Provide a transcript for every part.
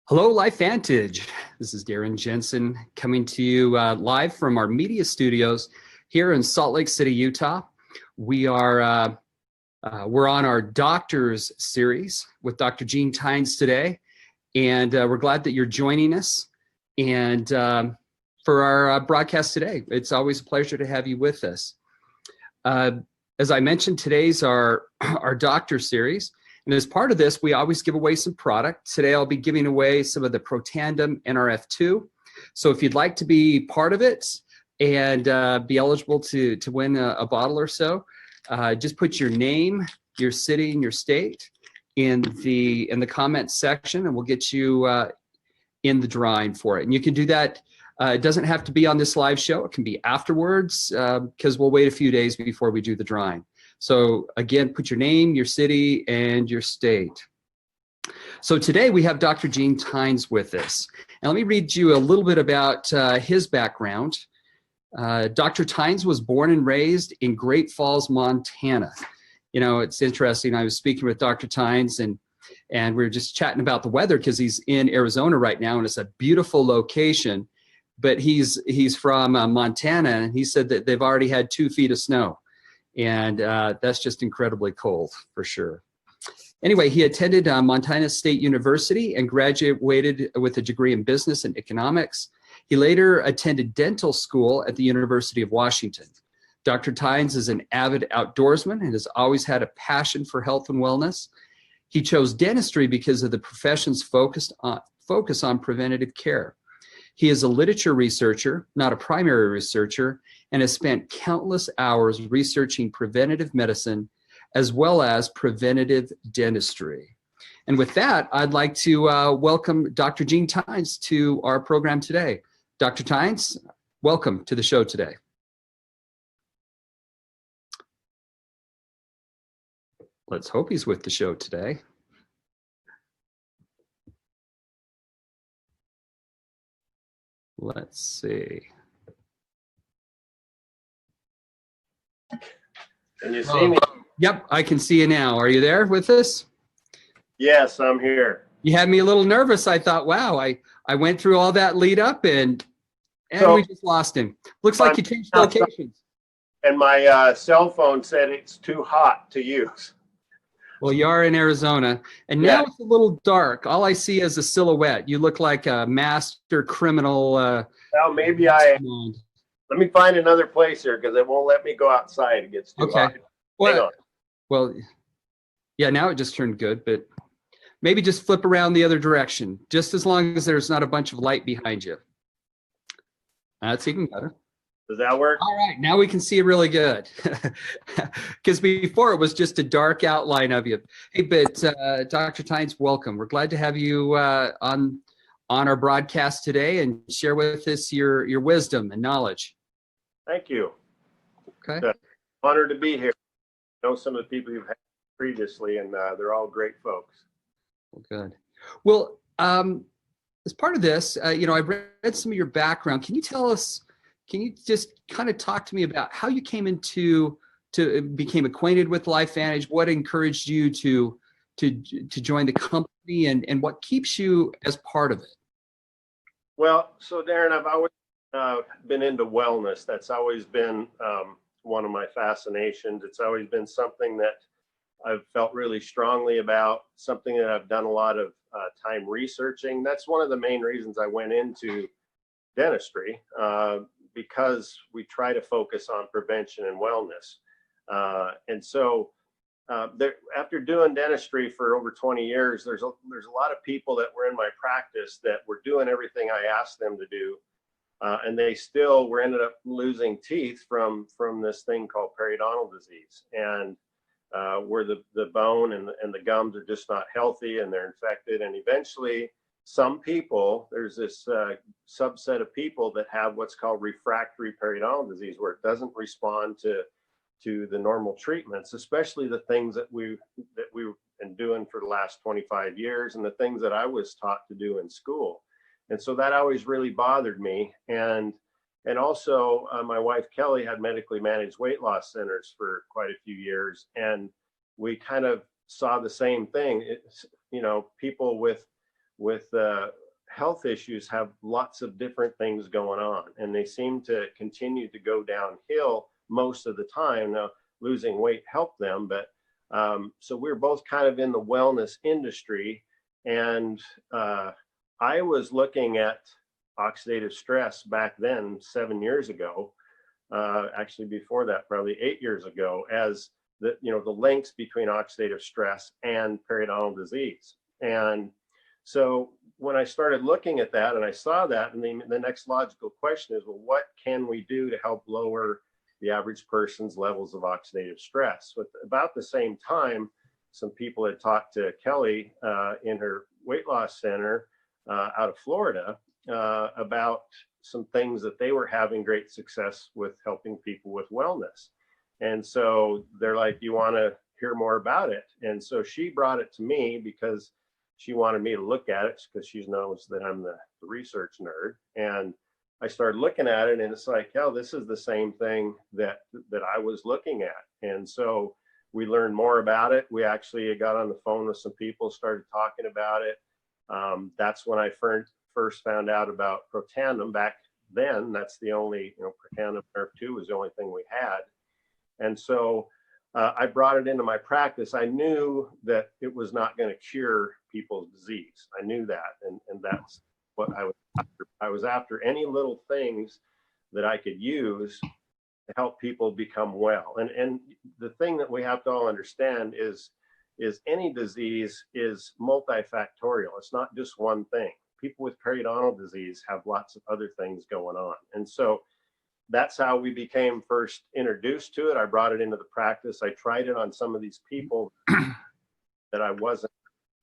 Hello, Life Vantage. This is Darren Jensen coming to you live from our media studios here in Salt Lake City, Utah. We're on our Doctors series with Dr. Gene Tynes today, and we're glad that you're joining us. And for our broadcast today, it's always a pleasure to have you with us. As I mentioned, today's our Doctor series. And as part of this, we always give away some product. Today, I'll be giving away some of the Protandim NRF2. So if you'd like to be part of it and be eligible to win a bottle or so, just put your name, your city, and your state in the comments section, and we'll get you in the drawing for it. And you can do that. It doesn't have to be on this live show. It can be afterwards because we'll wait a few days before we do the drawing. So again, put your name, your city, and your state. So today we have Dr. Gene Tynes with us. And let me read you a little bit about his background. Dr. Tynes was born and raised in Great Falls, Montana. You know, it's interesting. I was speaking with Dr. Tynes and we were just chatting about the weather because he's in Arizona right now, and it's a beautiful location. But he's from Montana, and he said that they've already had 2 feet of snow. And that's just incredibly cold for sure. Anyway, he attended Montana State University and graduated with a degree in business and economics. He later attended dental school at the University of Washington. Dr. Tynes is an avid outdoorsman and has always had a passion for health and wellness. He chose dentistry because of the profession's focus on preventative care. He is a literature researcher, not a primary researcher, and has spent countless hours researching preventative medicine as well as preventative dentistry. And with that, I'd like to welcome Dr. Gene Tynes to our program today. Dr. Tynes, welcome to the show today. Let's hope he's with the show today. Let's see. Can you see me? Yep, I can see you now. Are you there with us? Yes, I'm here. You had me a little nervous. I thought, wow, I went through all that lead up and so, we just lost him. Looks like you changed locations. And my cell phone said it's too hot to use. Well, you are in Arizona, and now it's a little dark. All I see is a silhouette. You look like a master criminal. Well, maybe let me find another place here because it won't let me go outside. It gets too hot. Well, yeah, now it just turned good, but maybe just flip around the other direction, just as long as there's not a bunch of light behind you. That's even better. Does that work? All right, now we can see it really good. Because before it was just a dark outline of you. Hey, but Dr. Tynes, welcome. We're glad to have you on our broadcast today and share with us your wisdom and knowledge. Thank you. Okay. It's an honor to be here. I know some of the people you've had previously, and they're all great folks. Well, good. Well, as part of this, I read some of your background. Can you just kind of talk to me about how you came became acquainted with Life Vantage? What encouraged you to join the company, and what keeps you as part of it? Well, so Darren, I've always been into wellness. That's always been one of my fascinations. It's always been something that I've felt really strongly about, something that I've done a lot of time researching. That's one of the main reasons I went into dentistry, because we try to focus on prevention and wellness. And so after doing dentistry for over 20 years, there's a lot of people that were in my practice that were doing everything I asked them to do. And they still ended up losing teeth from this thing called periodontal disease. And where the bone and the gums are just not healthy and they're infected. And eventually some people, there's this subset of people that have what's called refractory periodontal disease, where it doesn't respond to the normal treatments, especially the things that we've been doing for the last 25 years and the things that I was taught to do in school. And so that always really bothered me. And also my wife, Kelly, had medically managed weight loss centers for quite a few years. And we kind of saw the same thing. It's, people with health issues have lots of different things going on, and they seem to continue to go downhill most of the time. Now, losing weight helped them, but so we're both kind of in the wellness industry, and I was looking at oxidative stress back then, 7 years ago, actually before that, probably 8 years ago, as the links between oxidative stress and periodontal disease. And so when I started looking at that and I saw that, and the next logical question is, well, what can we do to help lower the average person's levels of oxidative stress? With about the same time, some people had talked to Kelly in her weight loss center out of Florida about some things that they were having great success with helping people with wellness. And so they're like, do you want to hear more about it? And so she brought it to me because she wanted me to look at it, because she knows that I'm the research nerd. And I started looking at it, and it's like, oh, this is the same thing that I was looking at. And so we learned more about it. We actually got on the phone with some people, started talking about it. That's when I first found out about Protandim. Back then, that's the only, Protandim Nerf 2 was the only thing we had. And so I brought it into my practice. I knew that it was not going to cure people's disease. I knew that, and that's what I was after. I was after any little things that I could use to help people become well. And the thing that we have to all understand is any disease is multifactorial. It's not just one thing. People with periodontal disease have lots of other things going on. And so that's how we became first introduced to it. I brought it into the practice. I tried it on some of these people that I wasn't,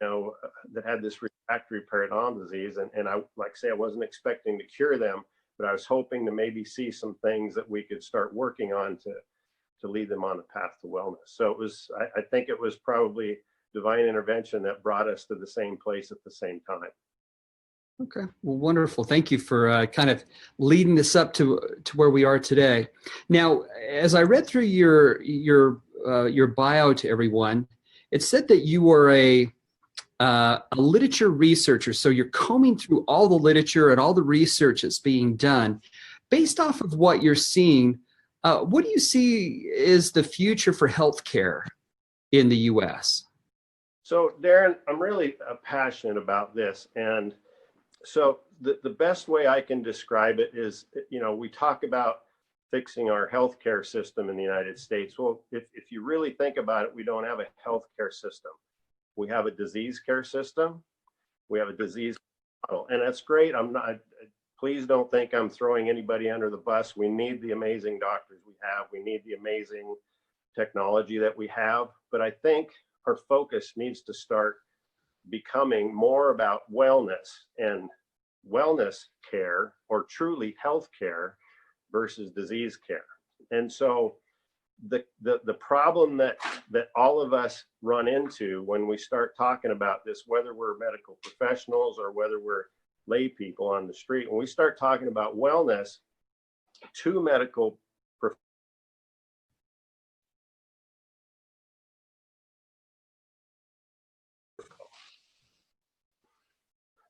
that had this refractory periodontal disease. And I, like I say, I wasn't expecting to cure them, but I was hoping to maybe see some things that we could start working on to lead them on a path to wellness. So it was, I think it was probably divine intervention that brought us to the same place at the same time. Okay, well, wonderful. Thank you for kind of leading this up to where we are today. Now, as I read through your bio to everyone, it said that you are a literature researcher. So you're combing through all the literature and all the research that's being done. Based off of what you're seeing, what do you see is the future for healthcare in the U.S.? So, Darren, I'm really passionate about this. And so the best way I can describe it is, we talk about fixing our healthcare system in the United States. Well, if you really think about it, we don't have a healthcare system. We have a disease care system. We have a disease model, and that's great. Please don't think I'm throwing anybody under the bus. We need the amazing doctors we have. We need the amazing technology that we have. But I think our focus needs to start becoming more about wellness and wellness care, or truly health care, versus disease care. And so the problem that all of us run into when we start talking about this, whether we're medical professionals or whether we're lay people on the street, when we start talking about wellness, two medical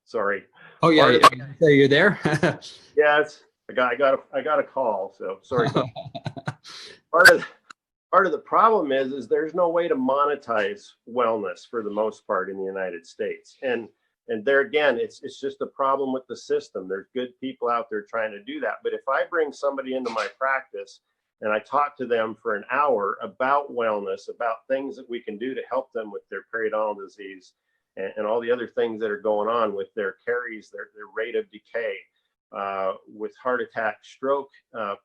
Sorry. Oh yeah, so you're there. Yes, I got a call. So sorry. Part of the problem is there's no way to monetize wellness for the most part in the United States. And there again, it's just a problem with the system. There's good people out there trying to do that. But if I bring somebody into my practice and I talk to them for an hour about wellness, about things that we can do to help them with their periodontal disease and all the other things that are going on with their caries, their rate of decay, with heart attack, stroke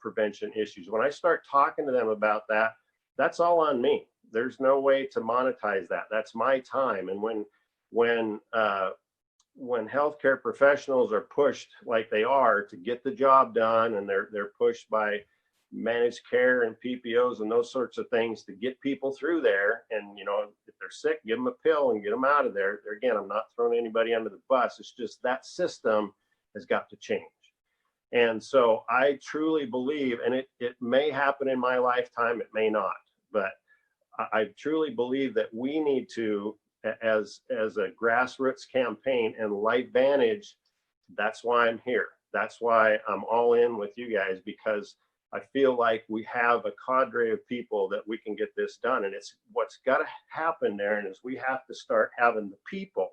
prevention issues. When I start talking to them about that, that's all on me. There's no way to monetize that. That's my time. And when healthcare professionals are pushed like they are to get the job done, and they're pushed by managed care and PPOs and those sorts of things to get people through there, and if they're sick, give them a pill and get them out of there. Again, I'm not throwing anybody under the bus. It's just that system has got to change. And so I truly believe, and it may happen in my lifetime, it may not, but I truly believe that we need to as a grassroots campaign, and LifeVantage, that's why I'm here. That's why I'm all in with you guys, because I feel like we have a cadre of people that we can get this done. And it's what's got to happen, Darren, is we have to start having the people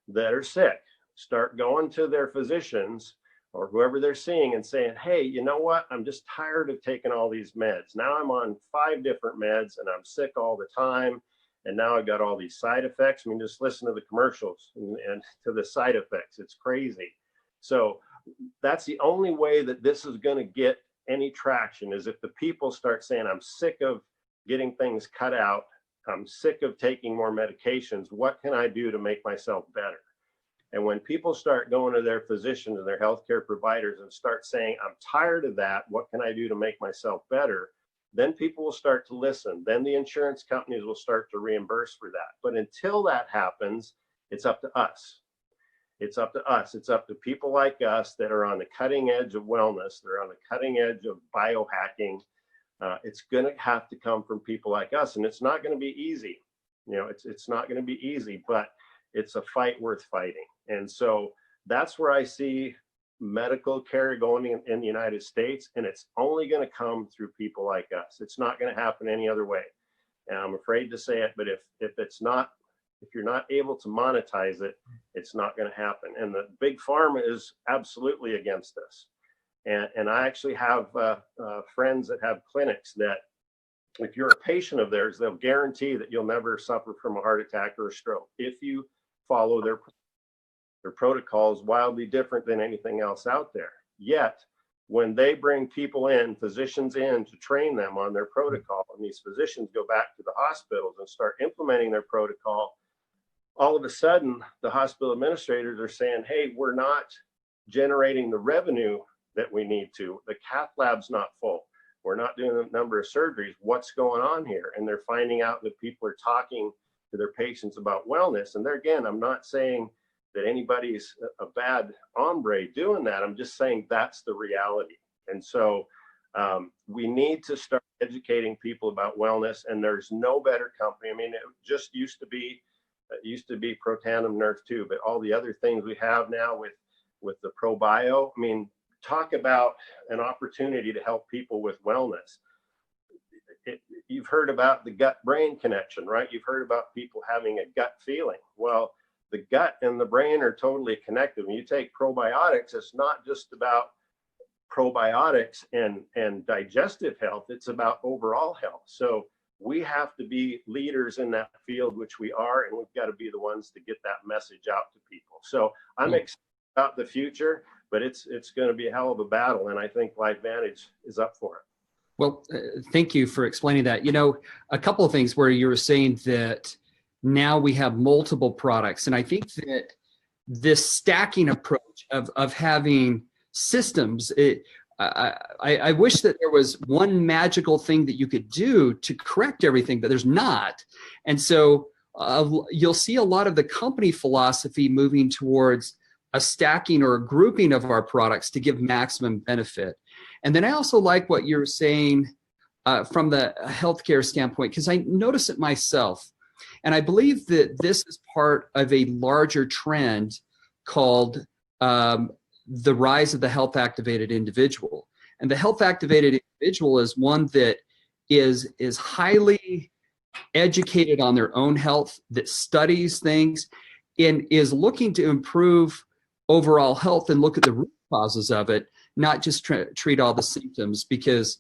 that are sick start going to their physicians or whoever they're seeing and saying, hey, you know what? I'm just tired of taking all these meds. Now I'm on 5 different meds and I'm sick all the time. And now I've got all these side effects. I mean, just listen to the commercials and to the side effects. It's crazy. So that's the only way that this is going to get any traction, is if the people start saying, I'm sick of getting things cut out. I'm sick of taking more medications. What can I do to make myself better? And when people start going to their physicians and their healthcare providers and start saying, I'm tired of that, what can I do to make myself better? Then people will start to listen. Then the insurance companies will start to reimburse for that. But until that happens, it's up to us. It's up to us. It's up to people like us that are on the cutting edge of wellness. They're on the cutting edge of biohacking. It's going to have to come from people like us. And it's not going to be easy. You know, it's not going to be easy, but it's a fight worth fighting. And so that's where I see medical care going in the United States. And it's only going to come through people like us. It's not going to happen any other way. And I'm afraid to say it, but if you're not able to monetize it, it's not going to happen. And the big pharma is absolutely against this. And I actually have friends that have clinics that, if you're a patient of theirs, they'll guarantee that you'll never suffer from a heart attack or a stroke if you follow their protocols, wildly different than anything else out there. Yet, when they bring people in, physicians in, to train them on their protocol, and these physicians go back to the hospitals and start implementing their protocol, all of a sudden, the hospital administrators are saying, hey, we're not generating the revenue that we need to. The cath lab's not full. We're not doing a number of surgeries. What's going on here? And they're finding out that people are talking to their patients about wellness. And there again, I'm not saying that anybody's a bad hombre doing that. I'm just saying that's the reality. And so we need to start educating people about wellness. And there's no better company. I mean, it just used to be Protandim Nerf too, but all the other things we have now with the ProBio, I mean, talk about an opportunity to help people with wellness. You've heard about the gut-brain connection, right? You've heard about people having a gut feeling. Well, the gut and the brain are totally connected. When you take probiotics, it's not just about probiotics and digestive health, it's about overall health. So we have to be leaders in that field, which we are, and we've got to be the ones to get that message out to people. So I'm excited about the future, but it's going to be a hell of a battle, and I think LifeVantage is up for it. Well, thank you for explaining that. You know, a couple of things where you were saying that now we have multiple products, and I think that this stacking approach of having systems, I wish that there was one magical thing that you could do to correct everything, but there's not. And so you'll see a lot of the company philosophy moving towards a stacking or a grouping of our products to give maximum benefit. And then I also like what you're saying from the healthcare standpoint, because I notice it myself. And I believe that this is part of a larger trend called the rise of the health activated individual. And the health activated individual is one that is highly educated on their own health, that studies things, and is looking to improve overall health and look at the root causes of it, not just treat all the symptoms. Because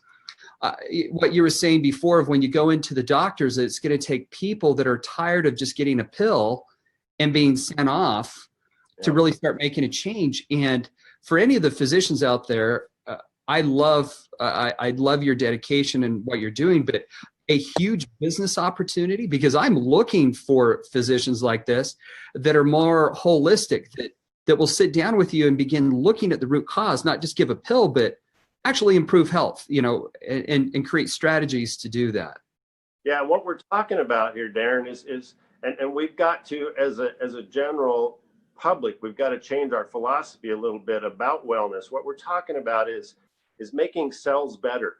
what you were saying before, of when you go into the doctors, it's going to take people that are tired of just getting a pill and being sent off to really start making a change. And for any of the physicians out there, I love your dedication and what you're doing, but a huge business opportunity, because I'm looking for physicians like this that are more holistic, that will sit down with you and begin looking at the root cause, not just give a pill, but actually improve health, you know, and create strategies to do that. Yeah, what we're talking about here, Darren, is we've got to, as a general public, we've got to change our philosophy a little bit about wellness. What we're talking about is making cells better,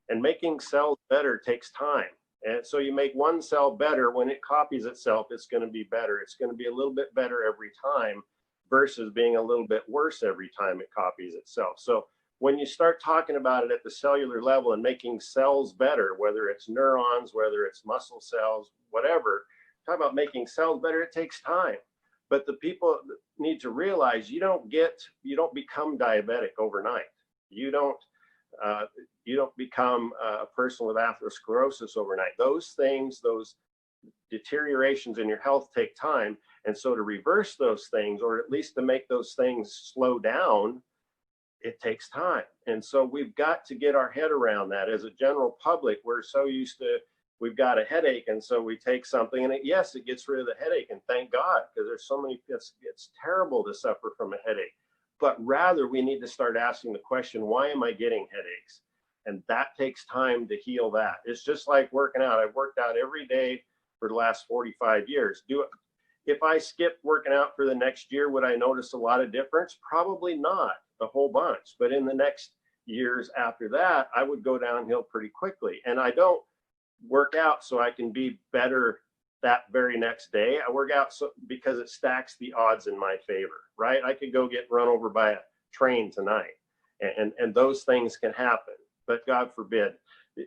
and making cells better takes time. And so you make one cell better. When it copies itself, it's going to be better. It's going to be a little bit better every time versus being a little bit worse every time it copies itself. So when you start talking about it at the cellular level and making cells better, whether it's neurons, whether it's muscle cells, whatever, talk about making cells better, it takes time. But the people need to realize you don't become diabetic overnight. You don't become a person with atherosclerosis overnight. Those things, those deteriorations in your health take time. And so to reverse those things, or at least to make those things slow down, it takes time. And so we've got to get our head around that. As a general public, we're so used to, we've got a headache, and so we take something, and yes, it gets rid of the headache, and thank God, because there's so many, it's terrible to suffer from a headache. But rather, we need to start asking the question, why am I getting headaches? And that takes time to heal that. It's just like working out. I've worked out every day for the last 45 years. If I skipped working out for the next year, would I notice a lot of difference? Probably not a whole bunch. But in the next years after that, I would go downhill pretty quickly. And I don't work out so I can be better that very next day. I work out because it stacks the odds in my favor, right? I could go get run over by a train tonight, and those things can happen, but God forbid.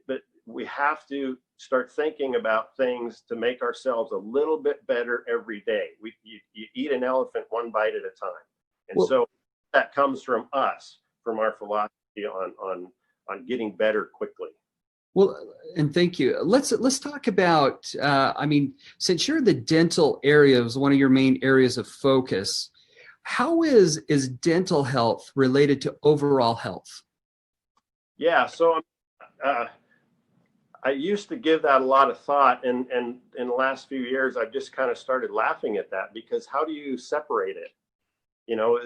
But we have to start thinking about things to make ourselves a little bit better every day. You eat an elephant one bite at a time. And so that comes from us, from our philosophy on getting better quickly. Well, and thank you. Let's talk about, since you're the dental area is one of your main areas of focus, how is dental health related to overall health? Yeah, so I used to give that a lot of thought, and in the last few years, I've just kind of started laughing at that, because how do you separate it? You know,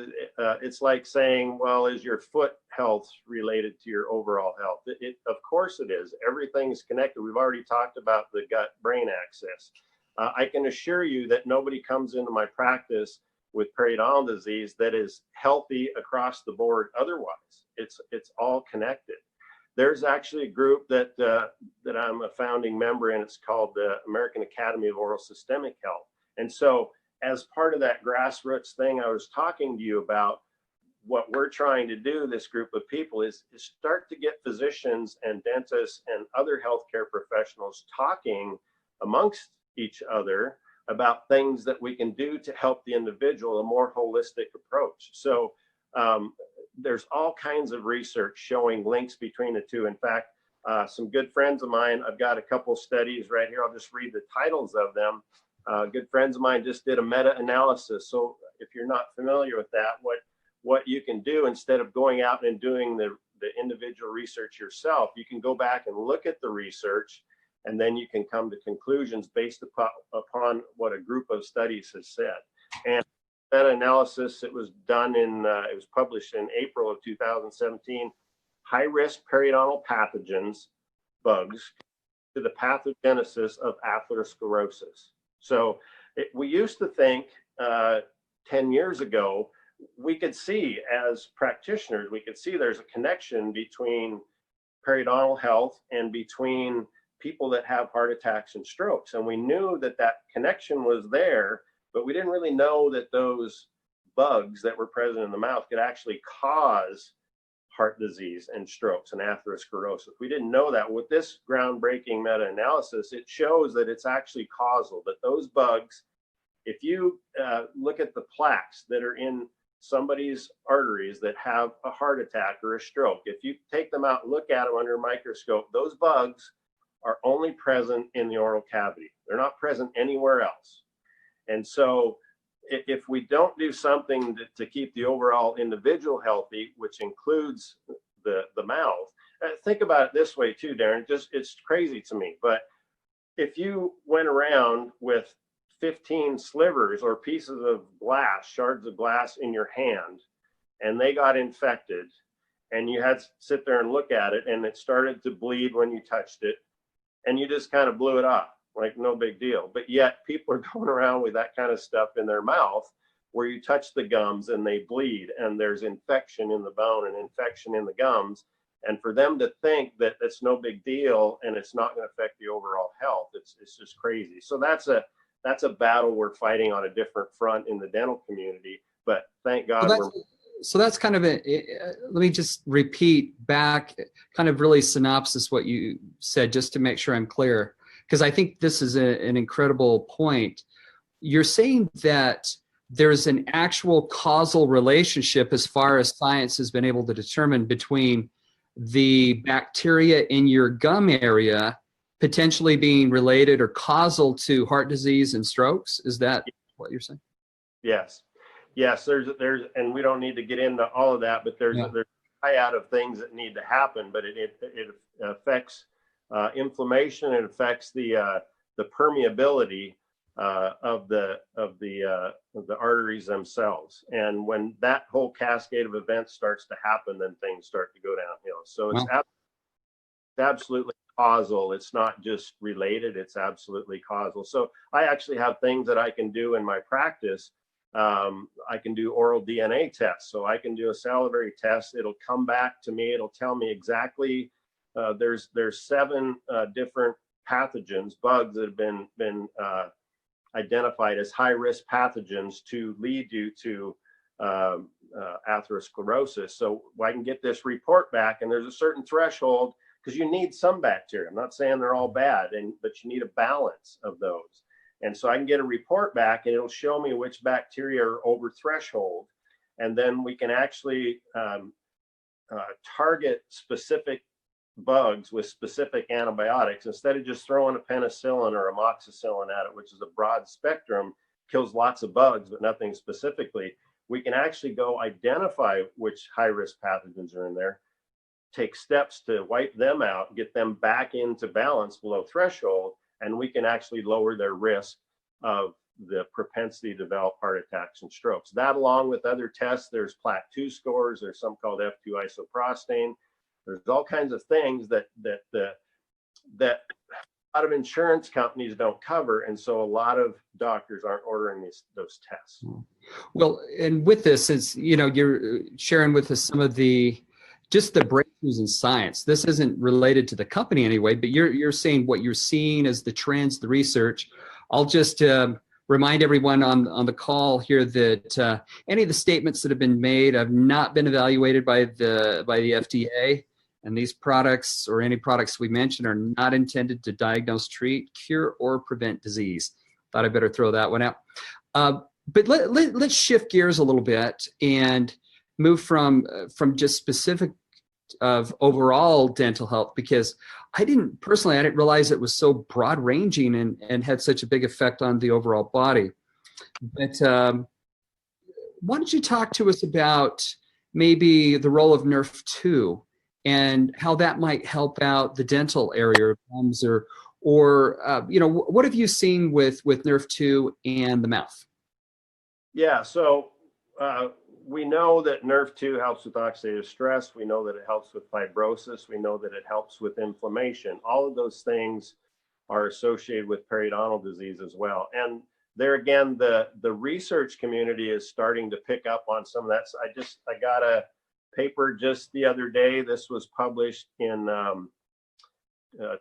it's like saying, well, is your foot health related to your overall health? Of course it is. Everything's connected. We've already talked about the gut-brain axis. I can assure you that nobody comes into my practice with periodontal disease that is healthy across the board otherwise. It's all connected. There's actually a group that I'm a founding member in. It's called the American Academy of Oral Systemic Health. And so as part of that grassroots thing I was talking to you about, what we're trying to do, this group of people, is start to get physicians and dentists and other healthcare professionals talking amongst each other about things that we can do to help the individual, a more holistic approach. So there's all kinds of research showing links between the two. In fact, some good friends of mine, I've got a couple studies right here. I'll just read the titles of them. Good friends of mine just did a meta-analysis. So if you're not familiar with that, what you can do, instead of going out and doing the individual research yourself, you can go back and look at the research, and then you can come to conclusions based upon what a group of studies has said. And meta-analysis, it was done it was published in April of 2017, high-risk periodontal pathogens, bugs, to the pathogenesis of atherosclerosis. So we used to think 10 years ago, we could see as practitioners, we could see there's a connection between periodontal health and between people that have heart attacks and strokes. And we knew that that connection was there, but we didn't really know that those bugs that were present in the mouth could actually cause heart disease and strokes and atherosclerosis. We didn't know that. With this groundbreaking meta-analysis, it shows that it's actually causal, that those bugs, if you look at the plaques that are in somebody's arteries that have a heart attack or a stroke, if you take them out and look at them under a microscope, those bugs are only present in the oral cavity. They're not present anywhere else. And so if we don't do something to keep the overall individual healthy, which includes the mouth, think about it this way too, Darren, it's crazy to me, but if you went around with 15 slivers or pieces of glass, shards of glass in your hand, and they got infected, and you had to sit there and look at it, and it started to bleed when you touched it, and you just kind of blew it off, like no big deal. But yet people are going around with that kind of stuff in their mouth, where you touch the gums and they bleed, and there's infection in the bone and infection in the gums, And for them to think that it's no big deal and it's not going to affect the overall health, it's just crazy. So that's a battle we're fighting on a different front in the dental community. But thank God so that's kind of let me just repeat back, kind of really synopsis what you said, just to make sure I'm clear, because I think this is an incredible point. You're saying that there's an actual causal relationship, as far as science has been able to determine, between the bacteria in your gum area potentially being related or causal to heart disease and strokes. Is that what you're saying? Yes. There's, and we don't need to get into all of that, but there's a triad of things that need to happen. But it affects inflammation. It affects the permeability of the arteries themselves. And when that whole cascade of events starts to happen, then things start to go downhill. So it's absolutely causal. It's not just related, it's absolutely causal. So I actually have things that I can do in my practice. I can do oral DNA tests. So I can do a salivary test. It'll come back to me. It'll tell me exactly, there's 7 different pathogens, bugs that have been identified as high-risk pathogens to lead you to atherosclerosis. So I can get this report back, and there's a certain threshold, because you need some bacteria. I'm not saying they're all bad, but you need a balance of those. And so I can get a report back, and it'll show me which bacteria are over threshold. And then we can actually target specific bugs with specific antibiotics, instead of just throwing a penicillin or amoxicillin at it, which is a broad spectrum, kills lots of bugs, but nothing specifically. We can actually go identify which high-risk pathogens are in there, take steps to wipe them out, get them back into balance below threshold, and we can actually lower their risk of the propensity to develop heart attacks and strokes. That, along with other tests, there's plaque 2 scores, there's some called F2 isoprostane. There's all kinds of things that a lot of insurance companies don't cover, and so a lot of doctors aren't ordering those tests. Well, and with this, is you're sharing with us some of the breakthroughs in science. This isn't related to the company anyway, but you're saying what you're seeing as the trends, the research. I'll just remind everyone on the call here that any of the statements that have been made have not been evaluated by the FDA, and these products, or any products we mentioned, are not intended to diagnose, treat, cure, or prevent disease. Thought I better throw that one out. But let's shift gears a little bit and move from just specific of overall dental health, because I didn't realize it was so broad ranging and had such a big effect on the overall body. But why don't you talk to us about maybe the role of Nerf 2 and how that might help out the dental area, or what have you seen with Nerf 2 and the mouth? Yeah, so we know that Nerf 2 helps with oxidative stress. We know that it helps with fibrosis. We know that it helps with inflammation. All of those things are associated with periodontal disease as well. And there again, the research community is starting to pick up on some of that. So I got a paper just the other day. This was published in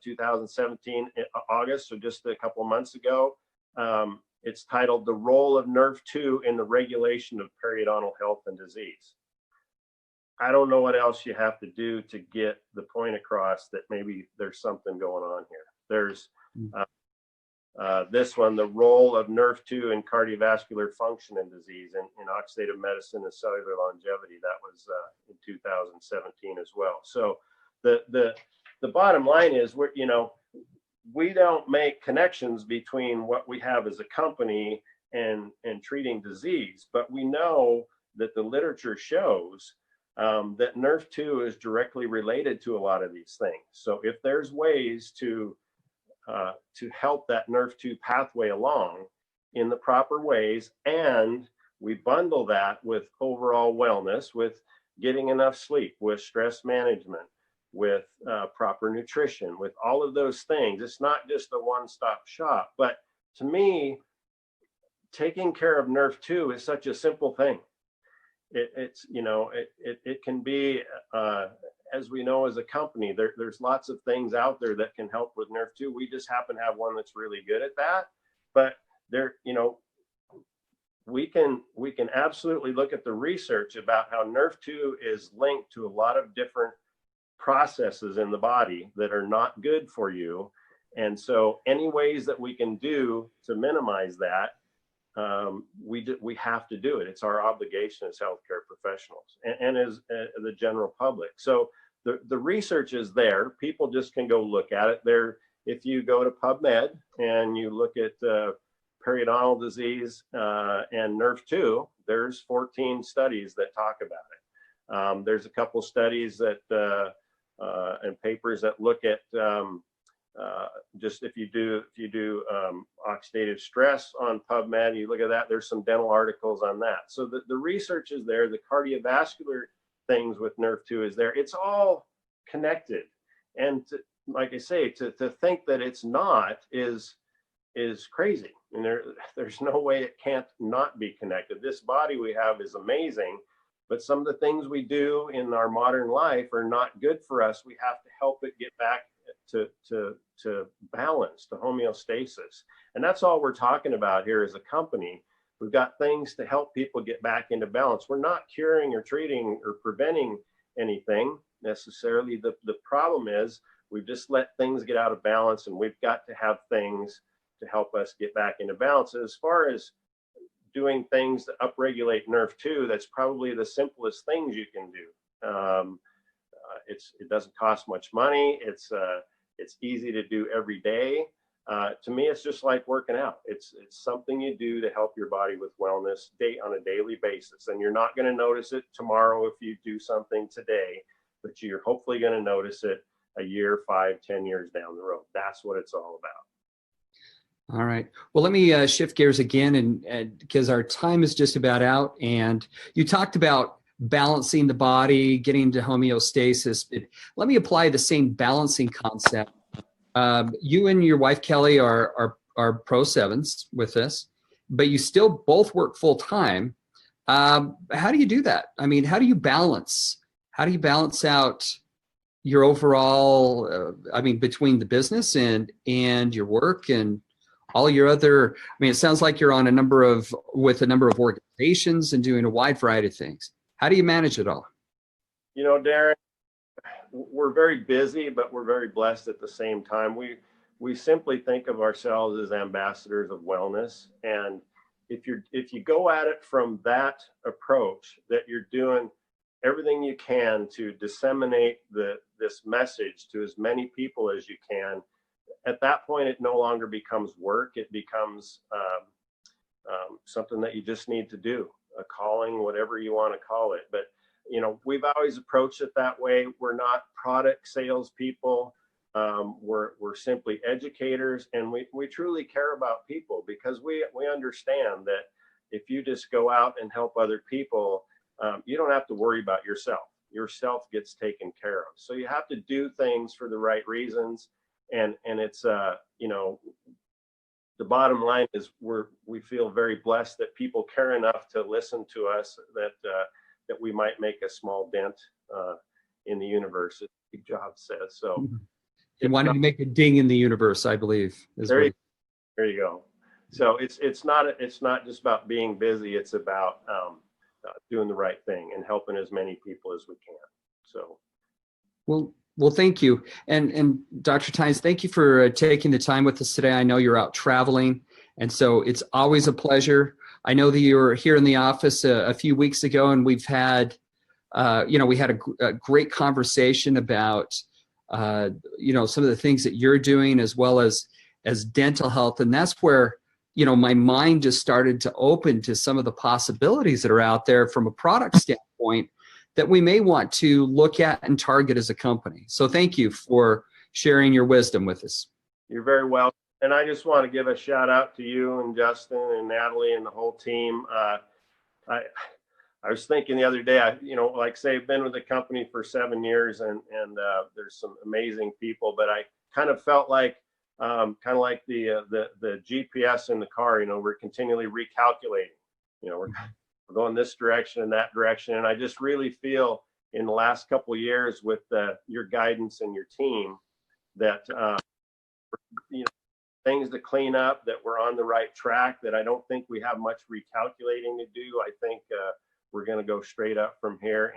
2017 August, so just a couple of months ago. It's titled "The Role of Nerf 2 in the Regulation of Periodontal Health and Disease." I don't know what else you have to do to get the point across that maybe there's something going on here. There's this one, "The Role of Nerf 2 in Cardiovascular Function and Disease in Oxidative Medicine and Cellular Longevity." That was in 2017 as well. So the bottom line is, we don't make connections between what we have as a company and treating disease, but we know that the literature shows that Nerf 2 is directly related to a lot of these things. So if there's ways to help that Nerf 2 pathway along in the proper ways, and we bundle that with overall wellness, with getting enough sleep, with stress management, with proper nutrition, with all of those things, it's not just a one-stop shop. But to me, taking care of Nerf 2 is such a simple thing. It can be as we know, as a company, there's lots of things out there that can help with Nerf 2. We just happen to have one that's really good at that. But there, you know, we can absolutely look at the research about how Nerf 2 is linked to a lot of different processes in the body that are not good for you. And so any ways that we can do to minimize that, we have to do it. It's our obligation as healthcare professionals and as the general public. So the research is there. People just can go look at it there. If you go to PubMed and you look at periodontal disease and Nerf 2, there's 14 studies that talk about it. There's a couple studies that and papers that look at just if you do oxidative stress on PubMed, you look at that, there's some dental articles on that. So the research is there, the cardiovascular things with Nerf 2 is there. It's all connected. And like I say, to think that it's not is crazy. And there's no way it can't not be connected. This body we have is amazing, but some of the things we do in our modern life are not good for us. We have to help it get back to balance, to homeostasis. And that's all we're talking about here as a company. We've got things to help people get back into balance. We're not curing or treating or preventing anything necessarily. The problem is we've just let things get out of balance, and we've got to have things to help us get back into balance. And as far as doing things to upregulate Nerf 2, that's probably the simplest things you can do. It doesn't cost much money. It's easy to do every day. To me, it's just like working out. It's something you do to help your body with wellness on a daily basis. And you're not going to notice it tomorrow if you do something today, but you're hopefully going to notice it a year, 5, 10 years down the road. That's what it's all about. All right. Well, let me shift gears again, and because our time is just about out. And you talked about balancing the body, getting to homeostasis. But let me apply the same balancing concept. You and your wife Kelly are pro sevens with this, but you still both work full time. How do you do that? I mean, how do you balance out your overall? I mean, between the business and your work and all your other. I mean, it sounds like you're on a number of organizations and doing a wide variety of things. How do you manage it all? You know, Darren, we're very busy, but we're very blessed at the same time. We simply think of ourselves as ambassadors of wellness. And if you go at it from that approach, that you're doing everything you can to disseminate this message to as many people as you can, at that point, it no longer becomes work. It becomes something that you just need to do, a calling, whatever you want to call it. But, you know, we've always approached it that way. We're not product salespeople. We're simply educators, and we truly care about people, because we understand that if you just go out and help other people, you don't have to worry about yourself. Yourself gets taken care of. So you have to do things for the right reasons. And it's, you know, the bottom line is we feel very blessed that people care enough to listen to us, that we might make a small dent in the universe, as Steve Jobs says. So you wanted to make a ding in the universe, I believe. There you go. So it's not just about being busy. It's about doing the right thing and helping as many people as we can. So, well, thank you. And Dr. Tynes, thank you for taking the time with us today. I know you're out traveling, and so it's always a pleasure. I know that you were here in the office a few weeks ago, and we've had, we had a great conversation about, some of the things that you're doing, as well as dental health. And that's where, my mind just started to open to some of the possibilities that are out there from a product standpoint that we may want to look at and target as a company. So thank you for sharing your wisdom with us. You're very welcome. And I just want to give a shout out to you and Justin and Natalie and the whole team. I was thinking the other day, like say, I've been with the company for 7 years, and there's some amazing people, but I kind of felt like, the GPS in the car, we're continually recalculating, we're going this direction and that direction. And I just really feel, in the last couple of years with your guidance and your team that, you know, things to clean up, that we're on the right track, that I don't think we have much recalculating to do. I think we're going to go straight up from here.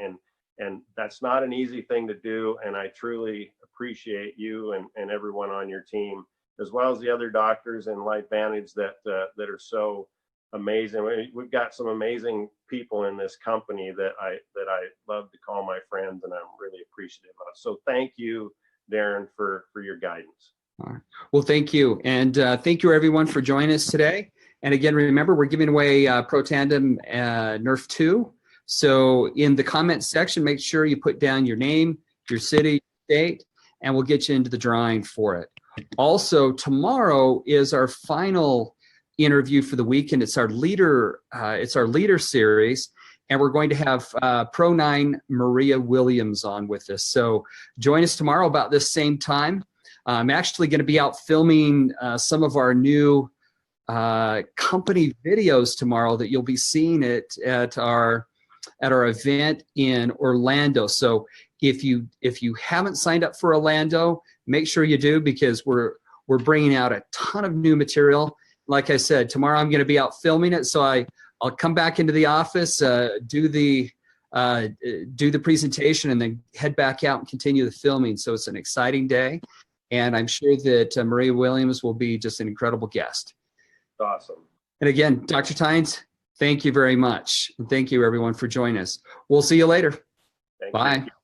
And that's not an easy thing to do. And I truly appreciate you and everyone on your team, as well as the other doctors in LifeVantage that are so amazing. We've got some amazing people in this company that I love to call my friends, and I'm really appreciative of. So thank you, Darren, for your guidance. All right. Well, thank you. And thank you, everyone, for joining us today. And again, remember, we're giving away Pro Tandem Nerf 2. So in the comments section, make sure you put down your name, your city, state, and we'll get you into the drawing for it. Also, tomorrow is our final interview for the weekend. It's our leader series, and we're going to have Pro 9 Maria Williams on with us. So join us tomorrow about this same time. I'm actually going to be out filming some of our new company videos tomorrow that you'll be seeing at our event in Orlando. So if you haven't signed up for Orlando, make sure you do, because we're bringing out a ton of new material. Like I said, tomorrow I'm going to be out filming it, so I'll come back into the office, do the presentation, and then head back out and continue the filming. So it's an exciting day. And I'm sure that Maria Williams will be just an incredible guest. Awesome. And again, Dr. Tynes, thank you very much. And thank you, everyone, for joining us. We'll see you later. Thank Bye. You.